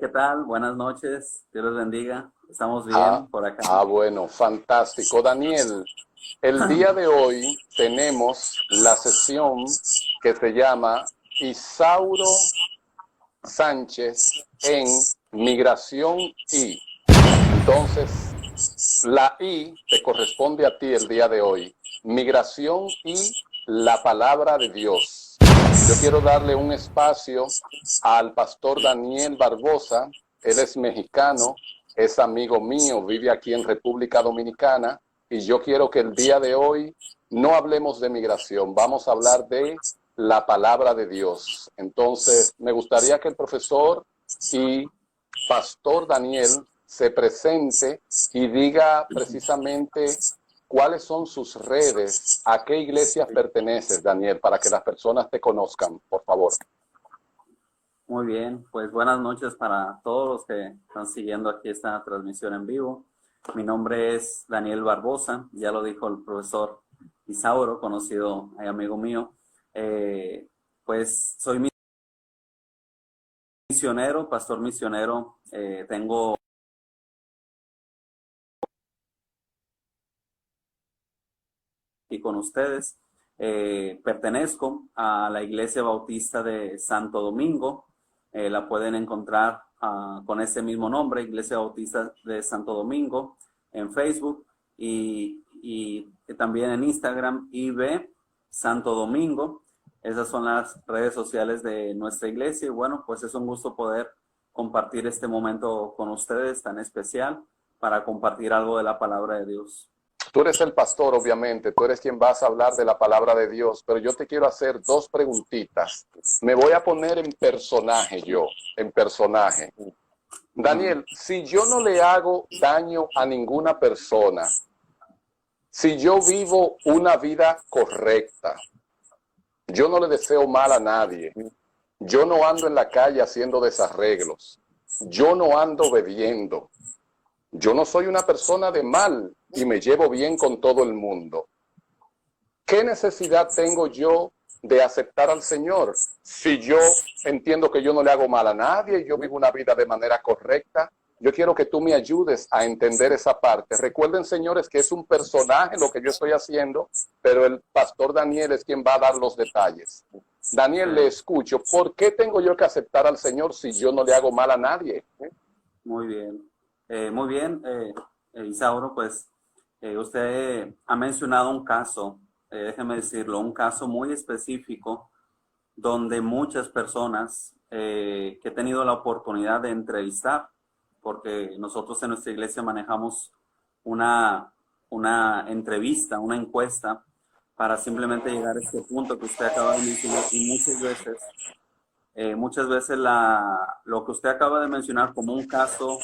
¿qué tal? Buenas noches, Dios los bendiga. Estamos bien por acá. Bueno, fantástico. Daniel, el día de hoy tenemos la sesión que se llama Isauro Sánchez en Migración I. Entonces, la I te corresponde a ti el día de hoy. Migración y la palabra de Dios. Yo quiero darle un espacio al pastor Daniel Barbosa. Él es mexicano, es amigo mío, vive aquí en República Dominicana, y yo quiero que el día de hoy no hablemos de migración, vamos a hablar de la palabra de Dios. Entonces, me gustaría que el profesor y pastor Daniel se presente y diga precisamente cuáles son sus redes, a qué iglesia perteneces, Daniel, para que las personas te conozcan, por favor. Muy bien, pues buenas noches para todos los que están siguiendo aquí esta transmisión en vivo. Mi nombre es Daniel Barbosa, ya lo dijo el profesor Isauro, conocido amigo mío. Pues soy misionero, pastor misionero. Tengo aquí con ustedes. Pertenezco a la Iglesia Bautista de Santo Domingo. La pueden encontrar con ese mismo nombre, Iglesia Bautista de Santo Domingo, en Facebook y también en Instagram, IB Santo Domingo. Esas son las redes sociales de nuestra iglesia y bueno, pues es un gusto poder compartir este momento con ustedes tan especial para compartir algo de la palabra de Dios. Tú eres el pastor, obviamente, tú eres quien vas a hablar de la palabra de Dios, pero yo te quiero hacer dos preguntitas. Me voy a poner en personaje yo, en personaje. Daniel, si yo no le hago daño a ninguna persona, si yo vivo una vida correcta, yo no le deseo mal a nadie, yo no ando en la calle haciendo desarreglos, yo no ando bebiendo, yo no soy una persona de mal y me llevo bien con todo el mundo. ¿Qué necesidad tengo yo de aceptar al Señor si yo entiendo que yo no le hago mal a nadie y yo vivo una vida de manera correcta? Yo quiero que tú me ayudes a entender esa parte. Recuerden, señores, que es un personaje lo que yo estoy haciendo, pero el pastor Daniel es quien va a dar los detalles. Daniel, le escucho. ¿Por qué tengo yo que aceptar al Señor si yo no le hago mal a nadie? Muy bien. Isauro, pues usted ha mencionado un caso, déjeme decirlo, un caso muy específico donde muchas personas que he tenido la oportunidad de entrevistar, porque nosotros en nuestra iglesia manejamos una entrevista, una encuesta, para simplemente llegar a este punto que usted acaba de mencionar y muchas veces lo que usted acaba de mencionar como un caso,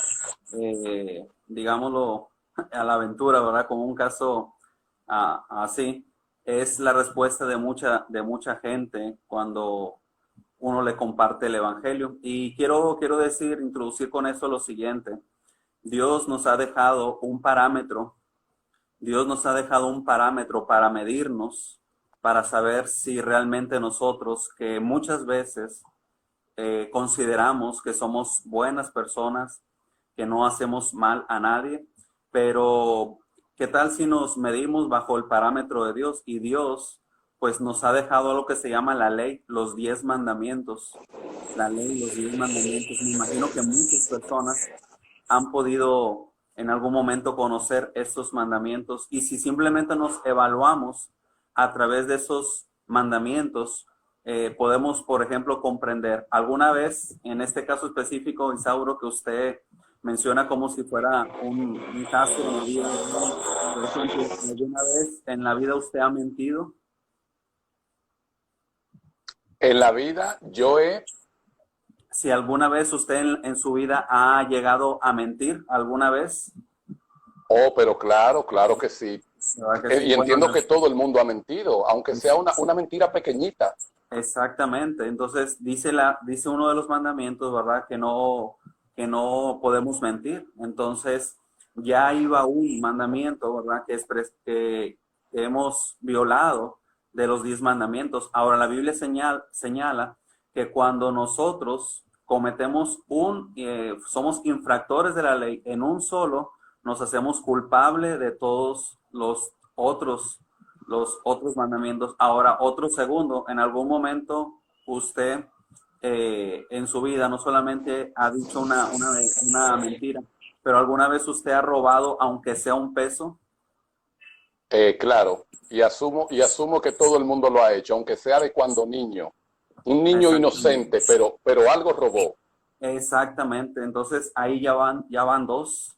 digámoslo a la aventura, ¿verdad? Como un caso así, es la respuesta de mucha gente cuando uno le comparte el evangelio. Y quiero introducir con eso lo siguiente. Dios nos ha dejado un parámetro. Dios nos ha dejado un parámetro para medirnos, para saber si realmente nosotros, que muchas veces consideramos que somos buenas personas, que no hacemos mal a nadie, pero ¿qué tal si nos medimos bajo el parámetro de Dios? Y Dios pues nos ha dejado lo que se llama la ley, los 10 mandamientos. La ley, los 10 mandamientos. Me imagino que muchas personas han podido en algún momento conocer estos mandamientos y si simplemente nos evaluamos a través de esos mandamientos, podemos, por ejemplo, comprender. Alguna vez, en este caso específico, Isauro, que usted menciona como si fuera un caso en la vida, por ejemplo, ¿alguna vez en la vida usted ha mentido? En la vida yo he... Si alguna vez usted en su vida ha llegado a mentir, ¿alguna vez? Oh, pero claro, claro que sí. ¿Verdad que sí? Y Bueno, entiendo que todo el mundo ha mentido, aunque sea una mentira pequeñita. exactamente. Entonces dice uno de los mandamientos, ¿verdad? Que no podemos mentir. Entonces ya iba un mandamiento, ¿verdad? Que hemos violado de los 10 mandamientos. Ahora la Biblia señala que cuando nosotros cometemos somos infractores de la ley en un solo, nos hacemos culpables de todos los otros mandamientos. Ahora, otro segundo, en algún momento usted en su vida no solamente ha dicho una mentira, pero alguna vez usted ha robado aunque sea un peso. Claro, y asumo que todo el mundo lo ha hecho, aunque sea de cuando niño. Un niño inocente, pero algo robó. Exactamente, entonces ahí ya van dos.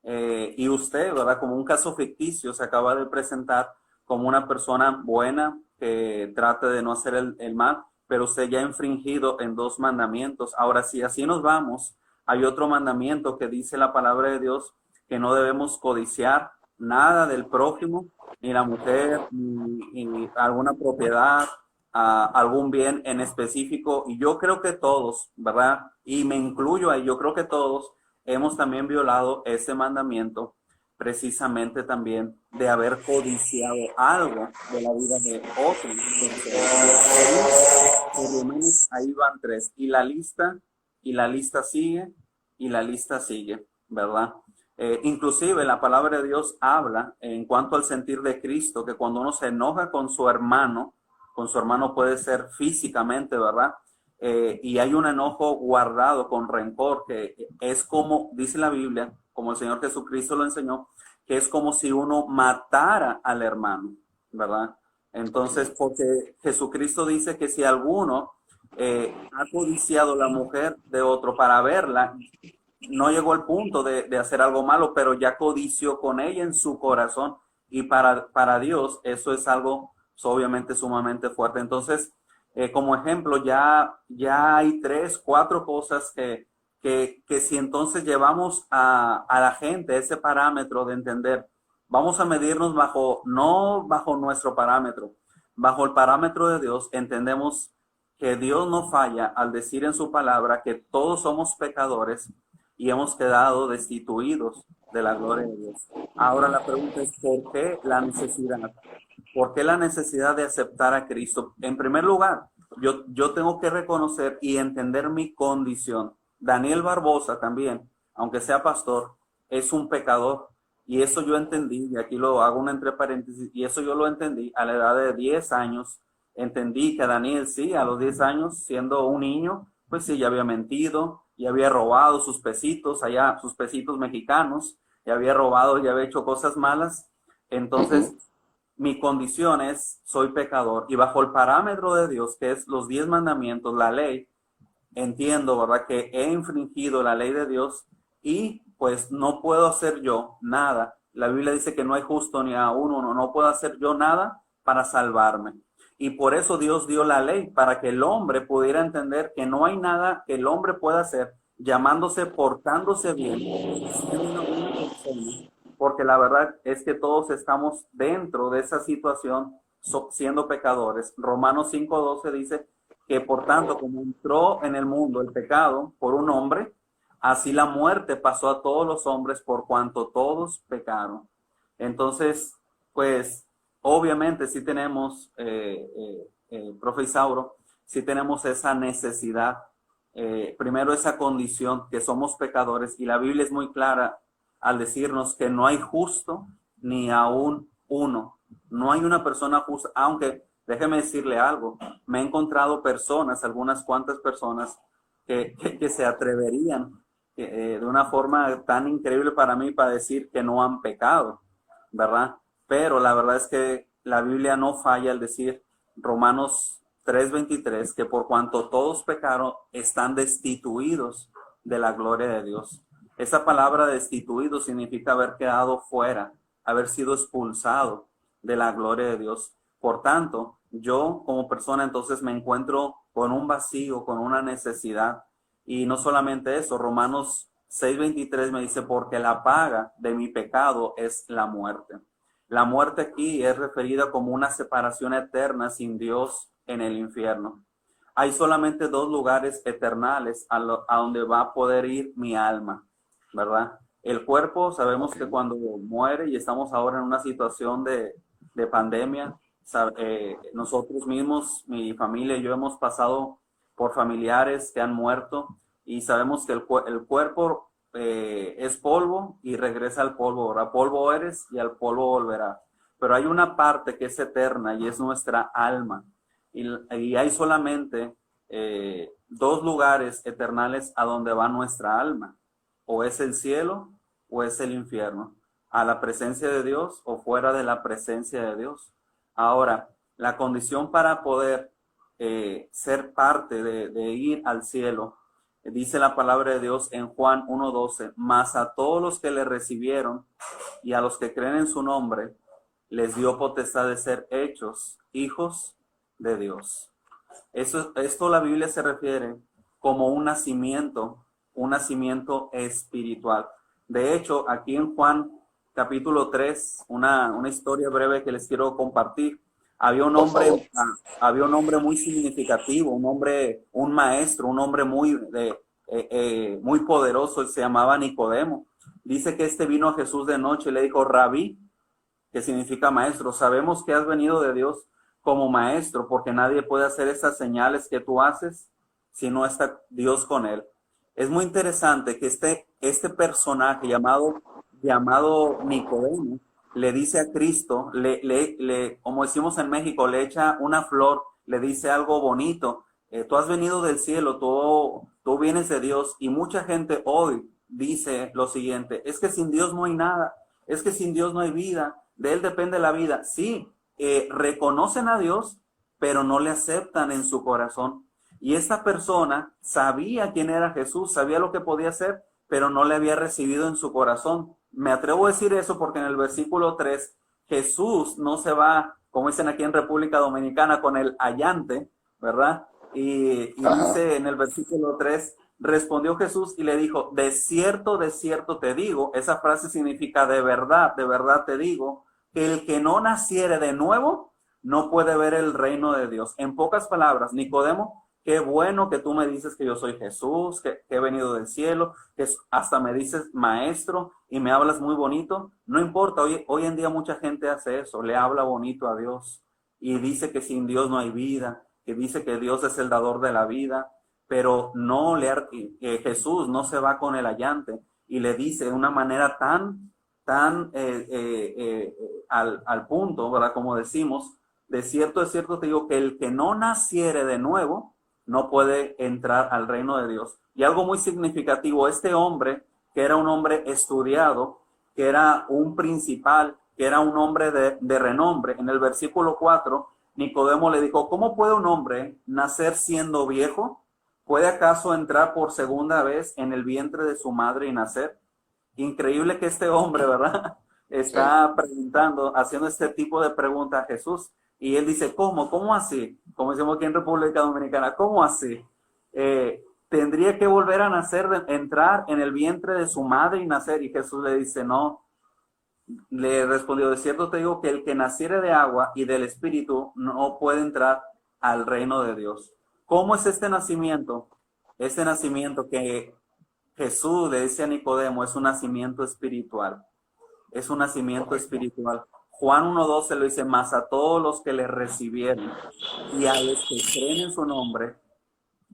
Y usted, ¿verdad? Como un caso ficticio, se acaba de presentar como una persona buena que trate de no hacer el mal, pero usted ya ha infringido en dos mandamientos. Ahora, si así nos vamos, hay otro mandamiento que dice la palabra de Dios que no debemos codiciar nada del prójimo, ni la mujer, ni alguna propiedad, algún bien en específico. Y yo creo que todos, ¿verdad? Y me incluyo ahí, yo creo que todos hemos también violado ese mandamiento precisamente también de haber codiciado algo de la vida de otros. Por lo menos ahí van tres. Y la lista sigue, y la lista sigue, ¿verdad? Inclusive la palabra de Dios habla en cuanto al sentir de Cristo, que cuando uno se enoja con su hermano puede ser físicamente, ¿verdad? Y hay un enojo guardado con rencor, que es como, dice la Biblia, como el Señor Jesucristo lo enseñó, que es como si uno matara al hermano, ¿verdad? Entonces, porque Jesucristo dice que si alguno ha codiciado la mujer de otro para verla, no llegó al punto de hacer algo malo, pero ya codició con ella en su corazón, y para Dios eso es algo obviamente sumamente fuerte. Entonces, como ejemplo, ya hay 3, 4 cosas que si entonces llevamos a la gente ese parámetro de entender, vamos a medirnos no bajo nuestro parámetro, bajo el parámetro de Dios, entendemos que Dios no falla al decir en su palabra que todos somos pecadores y hemos quedado destituidos de la gloria de Dios. Ahora la pregunta es, ¿por qué la necesidad? ¿Por qué la necesidad de aceptar a Cristo? En primer lugar, yo tengo que reconocer y entender mi condición. Daniel Barbosa también, aunque sea pastor, es un pecador. Y eso yo entendí, y aquí lo hago entre paréntesis, y eso yo lo entendí a la edad de 10 años. Entendí que Daniel sí, a los 10 años, siendo un niño, pues sí, ya había mentido, ya había robado sus pesitos, allá sus pesitos mexicanos, ya había robado, ya había hecho cosas malas. Entonces, mi condición es, soy pecador, y bajo el parámetro de Dios, que es los 10 mandamientos, la ley, entiendo, ¿verdad?, que he infringido la ley de Dios y pues no puedo hacer yo nada. La Biblia dice que no hay justo ni a uno, no puedo hacer yo nada para salvarme. Y por eso Dios dio la ley, para que el hombre pudiera entender que no hay nada que el hombre pueda hacer llamándose, portándose bien, siendo una buena persona, porque la verdad es que todos estamos dentro de esa situación siendo pecadores. Romanos 5:12 dice que por tanto, como entró en el mundo el pecado por un hombre, así la muerte pasó a todos los hombres por cuanto todos pecaron. Entonces, pues, obviamente sí tenemos, profe Isauro, sí tenemos esa necesidad, primero esa condición que somos pecadores, y la Biblia es muy clara al decirnos que no hay justo ni aún uno. No hay una persona justa, aunque déjeme decirle algo, me he encontrado personas, algunas cuantas personas, que se atreverían de una forma tan increíble para mí para decir que no han pecado, ¿verdad? Pero la verdad es que la Biblia no falla al decir, Romanos 3:23, que por cuanto todos pecaron, están destituidos de la gloria de Dios. Esa palabra destituido significa haber quedado fuera, haber sido expulsado de la gloria de Dios. Por tanto, yo como persona entonces me encuentro con un vacío, con una necesidad. Y no solamente eso, Romanos 6:23 me dice, porque la paga de mi pecado es la muerte. La muerte aquí es referida como una separación eterna sin Dios en el infierno. Hay solamente 2 lugares eternales a donde va a poder ir mi alma, ¿verdad? El cuerpo, sabemos que cuando muere, y estamos ahora en una situación de pandemia, nosotros mismos, mi familia y yo hemos pasado por familiares que han muerto, y sabemos que el cuerpo es polvo y regresa al polvo, ¿verdad? Polvo eres y al polvo volverá. Pero hay una parte que es eterna y es nuestra alma. Y hay solamente dos lugares eternales a donde va nuestra alma. O es el cielo o es el infierno. A la presencia de Dios o fuera de la presencia de Dios. Ahora, la condición para poder ser parte de ir al cielo, dice la palabra de Dios en Juan 1:12, mas a todos los que le recibieron y a los que creen en su nombre, les dio potestad de ser hechos hijos de Dios. Esto la Biblia se refiere como un nacimiento espiritual. De hecho, aquí en Juan capítulo 3, una historia breve que les quiero compartir. Había un hombre muy significativo, un maestro, un hombre muy poderoso, se llamaba Nicodemo. Dice que vino a Jesús de noche y le dijo, Rabí, que significa maestro, sabemos que has venido de Dios como maestro, porque nadie puede hacer esas señales que tú haces si no está Dios con él. Es muy interesante que este personaje llamado Nicodemo le dice a Cristo, como decimos en México, le echa una flor, le dice algo bonito. Tú has venido del cielo, tú vienes de Dios, y mucha gente hoy dice lo siguiente, es que sin Dios no hay nada, es que sin Dios no hay vida, de Él depende la vida. Sí, reconocen a Dios, pero no le aceptan en su corazón. Y esta persona sabía quién era Jesús, sabía lo que podía hacer, pero no le había recibido en su corazón. Me atrevo a decir eso porque en el versículo 3, Jesús no se va, como dicen aquí en República Dominicana, con el allante, ¿verdad? Y dice en el versículo 3, respondió Jesús y le dijo, de cierto te digo, esa frase significa de verdad te digo, que el que no naciere de nuevo no puede ver el reino de Dios. En pocas palabras, Nicodemo, qué bueno que tú me dices que yo soy Jesús, que he venido del cielo, que hasta me dices maestro y me hablas muy bonito. No importa, hoy en día mucha gente hace eso, le habla bonito a Dios y dice que sin Dios no hay vida, que dice que Dios es el dador de la vida, pero Jesús no se va con el allante y le dice de una manera tan al punto, ¿verdad? Como decimos, de cierto te digo que el que no naciere de nuevo no puede entrar al reino de Dios. Y algo muy significativo, este hombre, que era un hombre estudiado, que era un principal, que era un hombre de renombre, en el versículo 4, Nicodemo le dijo, ¿cómo puede un hombre nacer siendo viejo? ¿Puede acaso entrar por segunda vez en el vientre de su madre y nacer? Increíble que este hombre, ¿verdad? Está preguntando, haciendo este tipo de pregunta a Jesús. Y él dice, ¿cómo? ¿Cómo así? Como decimos aquí en República Dominicana, ¿cómo así? Tendría que volver a nacer, entrar en el vientre de su madre y nacer. Y Jesús le dice, no. Le respondió, de cierto te digo que el que naciere de agua y del Espíritu no puede entrar al reino de Dios. ¿Cómo es este nacimiento? Este nacimiento que Jesús le dice a Nicodemo es un nacimiento espiritual. Es un nacimiento espiritual. Juan 1:12 lo dice, más a todos los que le recibieron y a los que creen en su nombre,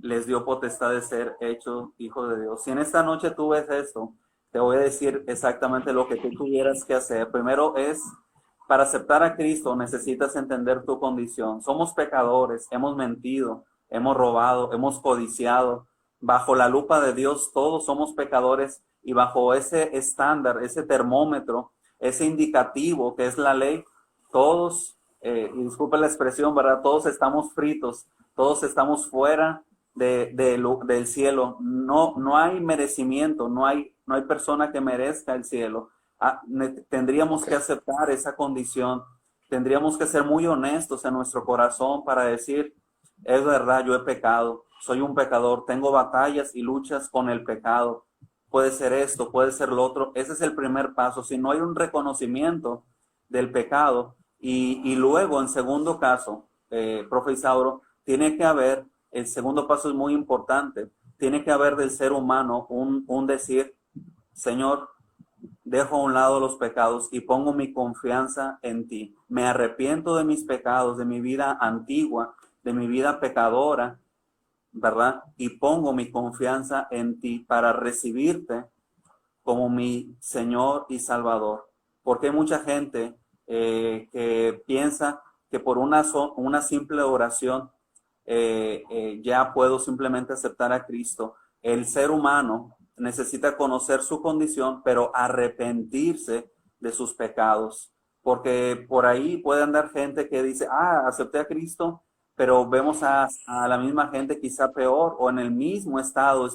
les dio potestad de ser hechos hijos de Dios. Si en esta noche tú ves esto, te voy a decir exactamente lo que tú tuvieras que hacer. Primero es, para aceptar a Cristo necesitas entender tu condición. Somos pecadores, hemos mentido, hemos robado, hemos codiciado. Bajo la lupa de Dios todos somos pecadores y bajo ese estándar, ese termómetro, ese indicativo que es la ley, todos, y disculpen la expresión, ¿verdad? Todos estamos fritos, todos estamos fuera del cielo. No hay merecimiento, no hay persona que merezca el cielo. Tendríamos que aceptar esa condición, tendríamos que ser muy honestos en nuestro corazón para decir, es verdad, yo he pecado, soy un pecador, tengo batallas y luchas con el pecado. Puede ser esto, puede ser lo otro. Ese es el primer paso. Si no hay un reconocimiento del pecado y luego, en segundo caso, profe Isauro, tiene que haber, el segundo paso es muy importante, tiene que haber del ser humano un decir, Señor, dejo a un lado los pecados y pongo mi confianza en ti. Me arrepiento de mis pecados, de mi vida antigua, de mi vida pecadora. ¿verdad? Y pongo mi confianza en ti para recibirte como mi Señor y Salvador. Porque hay mucha gente que piensa que por una simple oración ya puedo simplemente aceptar a Cristo. El ser humano necesita conocer su condición, pero arrepentirse de sus pecados. Porque por ahí puede andar gente que dice, acepté a Cristo, pero vemos a la misma gente quizá peor o en el mismo estado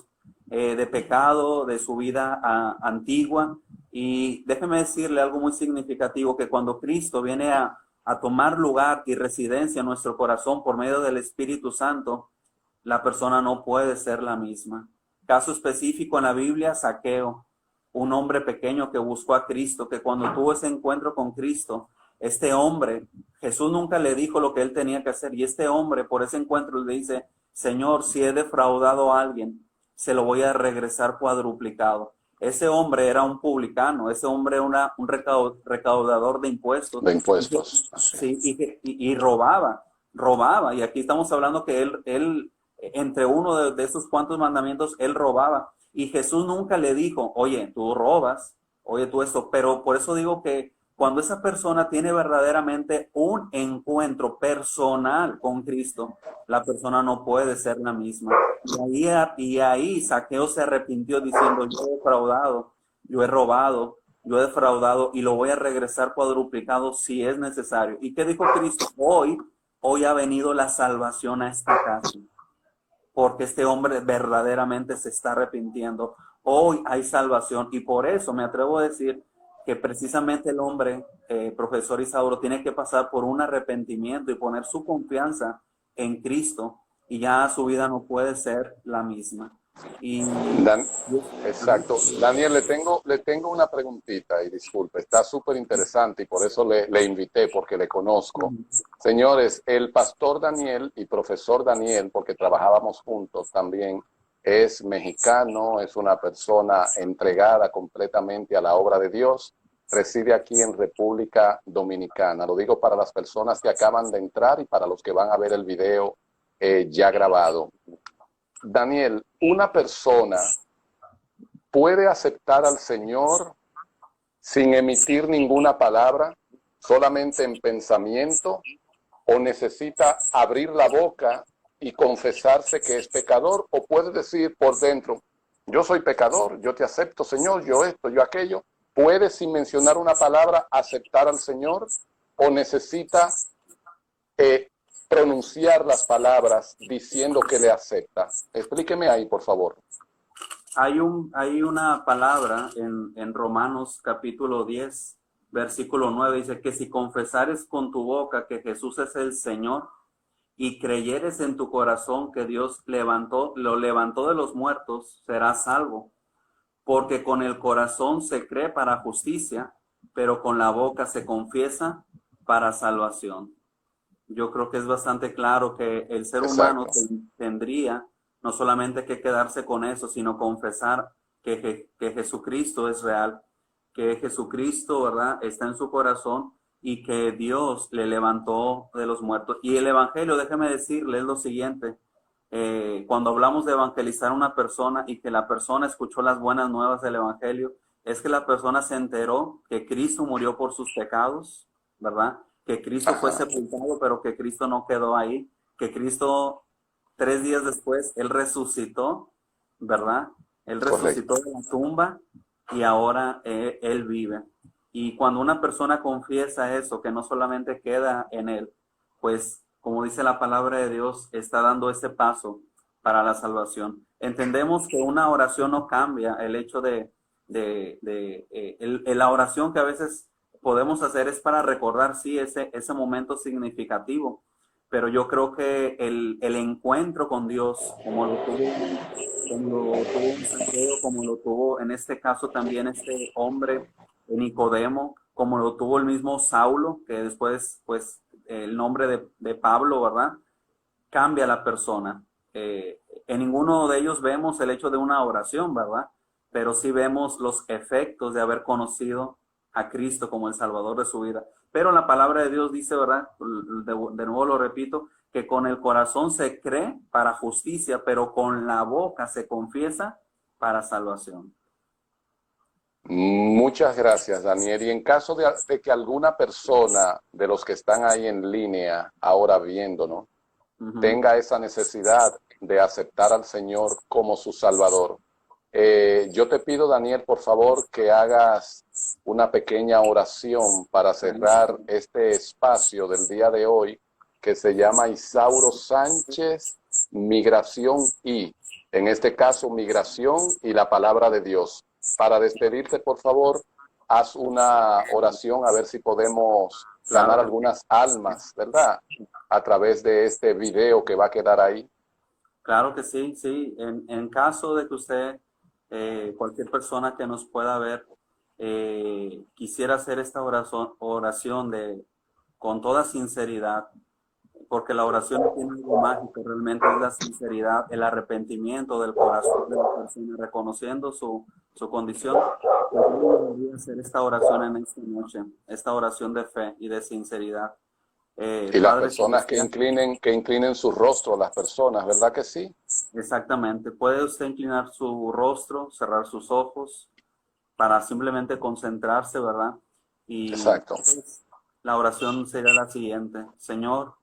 de pecado de su vida antigua. Y déjeme decirle algo muy significativo, que cuando Cristo viene a tomar lugar y residencia en nuestro corazón por medio del Espíritu Santo, la persona no puede ser la misma. Caso específico en la Biblia, Zaqueo, un hombre pequeño que buscó a Cristo, que cuando tuvo ese encuentro con Cristo, este hombre, Jesús nunca le dijo lo que él tenía que hacer, y este hombre por ese encuentro le dice, Señor, si he defraudado a alguien, se lo voy a regresar cuadruplicado. Ese hombre era un publicano, ese hombre era un recaudador de impuestos. De impuestos. Sí, y robaba. Y aquí estamos hablando que él entre uno de esos cuantos mandamientos, él robaba. Y Jesús nunca le dijo, oye, tú robas, oye, tú esto. Pero por eso digo que cuando esa persona tiene verdaderamente un encuentro personal con Cristo, la persona no puede ser la misma. Y ahí Zaqueo se arrepintió diciendo, yo he defraudado, yo he robado, yo he defraudado y lo voy a regresar cuadruplicado si es necesario. ¿Y qué dijo Cristo? Hoy ha venido la salvación a esta casa, porque este hombre verdaderamente se está arrepintiendo. Hoy hay salvación y por eso me atrevo a decir que precisamente el hombre, profesor Isauro, tiene que pasar por un arrepentimiento y poner su confianza en Cristo y ya su vida no puede ser la misma. Y exacto. Daniel, le tengo una preguntita y disculpe, está súper interesante y por eso le invité, porque le conozco. Señores, el pastor Daniel y profesor Daniel, porque trabajábamos juntos también, es mexicano, es una persona entregada completamente a la obra de Dios, reside aquí en República Dominicana. Lo digo para las personas que acaban de entrar y para los que van a ver el video ya grabado. Daniel, una persona puede aceptar al Señor sin emitir ninguna palabra, solamente en pensamiento, o necesita abrir la boca y confesarse que es pecador, o puede decir por dentro, yo soy pecador, yo te acepto, Señor, yo esto, yo aquello. ¿Puede sin mencionar una palabra aceptar al Señor, o necesita pronunciar las palabras diciendo que le acepta? Explíqueme ahí, por favor. Hay una palabra en Romanos capítulo 10, versículo 9, dice que si confesares con tu boca que Jesús es el Señor y creyeres en tu corazón que Dios lo levantó de los muertos, serás salvo. Porque con el corazón se cree para justicia, pero con la boca se confiesa para salvación. Yo creo que es bastante claro que el ser humano tendría no solamente que quedarse con eso, sino confesar que Jesucristo es real, que Jesucristo, ¿verdad?, está en su corazón y que Dios le levantó de los muertos. Y el Evangelio, déjeme decirle, es lo siguiente. Cuando hablamos de evangelizar a una persona y que la persona escuchó las buenas nuevas del Evangelio, es que la persona se enteró que Cristo murió por sus pecados, ¿verdad? Que Cristo fue sepultado, pero que Cristo no quedó ahí, que Cristo 3 días después, Él resucitó, ¿verdad? Él resucitó de la tumba y ahora Él vive. Y cuando una persona confiesa eso, que no solamente queda en Él, pues como dice la palabra de Dios, está dando ese paso para la salvación. Entendemos que una oración no cambia el hecho la oración que a veces podemos hacer es para recordar, sí, ese momento significativo, pero yo creo que el encuentro con Dios, como lo tuvo Santiago, como lo tuvo en este caso también este hombre Nicodemo, como lo tuvo el mismo Saulo, que después, pues, el nombre de Pablo, ¿verdad?, cambia a la persona. En ninguno de ellos vemos el hecho de una oración, ¿verdad?, pero sí vemos los efectos de haber conocido a Cristo como el Salvador de su vida. Pero la palabra de Dios dice, ¿verdad?, de nuevo lo repito, que con el corazón se cree para justicia, pero con la boca se confiesa para salvación. Muchas gracias, Daniel. Y en caso de que alguna persona de los que están ahí en línea ahora viéndonos tenga esa necesidad de aceptar al Señor como su Salvador, yo te pido, Daniel, por favor, que hagas una pequeña oración para cerrar este espacio del día de hoy que se llama Isauro Sánchez, Migración y, en este caso, Migración y la Palabra de Dios. Para despedirte, por favor, haz una oración a ver si podemos ganar algunas almas, ¿verdad? A través de este video que va a quedar ahí. Claro que sí, sí. En caso de que usted, cualquier persona que nos pueda ver, quisiera hacer esta oración con toda sinceridad, porque la oración no tiene algo mágico, realmente es la sinceridad, el arrepentimiento del corazón de la persona, reconociendo su condición. Pues yo debería hacer esta oración en esta noche, esta oración de fe y de sinceridad. Y las personas que inclinen su rostro, las personas, ¿verdad que sí? Exactamente. Puede usted inclinar su rostro, cerrar sus ojos para simplemente concentrarse, ¿verdad? Y exacto. Pues, la oración sería la siguiente. Señor,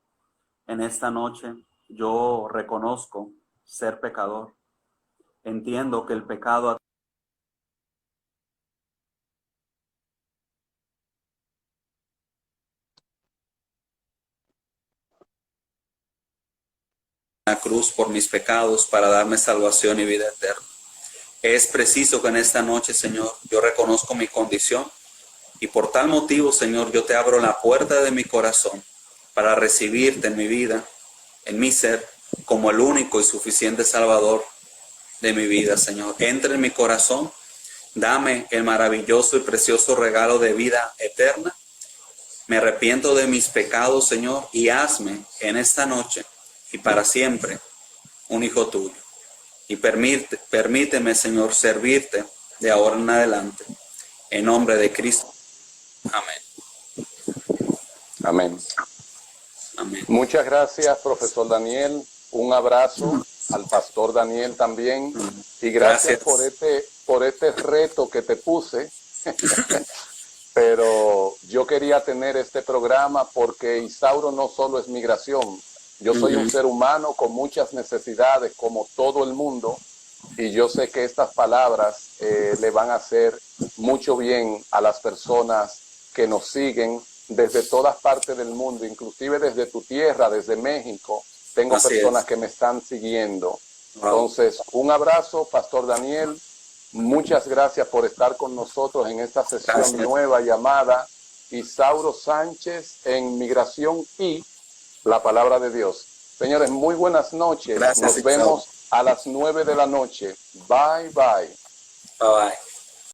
en esta noche yo reconozco ser pecador. Entiendo que el pecado la cruz por mis pecados para darme salvación y vida eterna. Es preciso que en esta noche, Señor, yo reconozco mi condición y por tal motivo, Señor, yo te abro la puerta de mi corazón para recibirte en mi vida, en mi ser, como el único y suficiente Salvador de mi vida, Señor. Entra en mi corazón, dame el maravilloso y precioso regalo de vida eterna. Me arrepiento de mis pecados, Señor, y hazme en esta noche y para siempre un hijo tuyo. Y permíteme, Señor, servirte de ahora en adelante. En nombre de Cristo. Amén. Amén. Amén. Muchas gracias, profesor Daniel. Un abrazo al pastor Daniel también. Y gracias. por este reto que te puse. Pero yo quería tener este programa porque Isauro no solo es migración. Yo soy un ser humano con muchas necesidades, como todo el mundo, y yo sé que estas palabras le van a hacer mucho bien a las personas que nos siguen desde todas partes del mundo, inclusive desde tu tierra, desde México. Tengo personas que me están siguiendo. Entonces, un abrazo, Pastor Daniel. Muchas gracias por estar con nosotros en esta sesión nueva llamada Isauro Sánchez en Migración y la Palabra de Dios. Señores, muy buenas noches. Nos vemos a las 9 de la noche. Bye, bye. Bye, bye.